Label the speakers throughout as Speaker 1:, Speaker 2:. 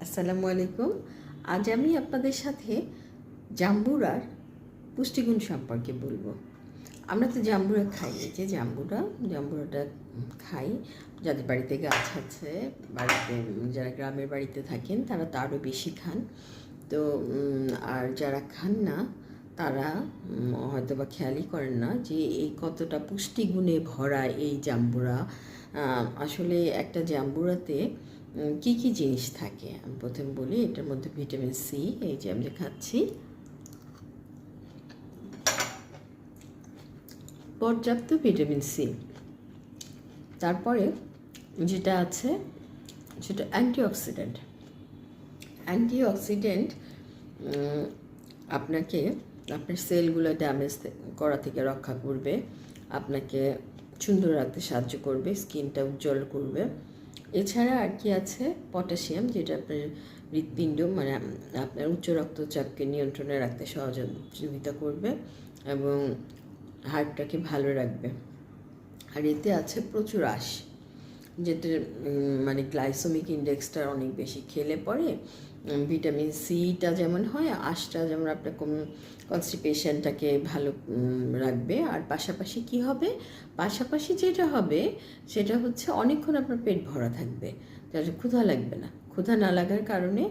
Speaker 1: আসসালামু আলাইকুম। আজ আমি আপনাদের সাথে জাম্বুরার পুষ্টিগুণ সম্পর্কে বলবো। আমরা তো জাম্বুরা খাই, এই যে জাম্বুরাটা খাই। যাদের বাড়িতে গাছ আছে, বাড়িতে যারা গ্রামের বাড়িতে থাকেন তারা তো আরও বেশি খান। তো আর যারা খান না তারা হয়তো বা খেয়ালই করেন না যে এই কতটা পুষ্টিগুণে ভরা এই জাম্বুরা। আসলে একটা জাম্বুরাতে কী কী জিনিস থাকে আমি প্রথমে বলি। এটার মধ্যে ভিটামিন সি, এই যে আমি খাচ্ছি, পর্যাপ্ত ভিটামিন সি। তারপরে যেটা আছে সেটা অ্যান্টিঅক্সিডেন্ট। আপনাকে আপনার সেলগুলো ড্যামেজ করা থেকে রক্ষা করবে, আপনাকে সুন্দর রাখতে সাহায্য করবে, স্কিনটা উজ্জ্বল করবে। এছাড়া আর কি আছে, পটাশিয়াম, যেটা আপনার হৃৎপিণ্ড মানে আপনার উচ্চ রক্তচাপকে নিয়ন্ত্রণে রাখতে সহযোগিতা করবে এবং হার্টটাকে ভালো রাখবে। আর এতে আছে প্রচুর আঁশ, যেটা মানে গ্লাইসেমিক ইন্ডেক্সটা অনেক বেশি। খেলে পরে ভিটামিন সিটা যেমন হয়, আঁশটা যেমন আপনার কনস্টিপেশনটাকে ভালো রাখবে। আর পাশাপাশি কি হবে, পাশাপাশি যেটা হবে সেটা হচ্ছে অনেকক্ষণ আপনার পেট ভরা থাকবে, যাতে ক্ষুধা লাগবে না। ক্ষুধা না লাগার কারণে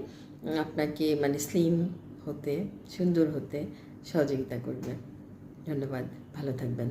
Speaker 1: আপনাকে মানে স্লিম হতে, সুন্দর হতে সহযোগিতা করবে। ধন্যবাদ, ভালো থাকবেন।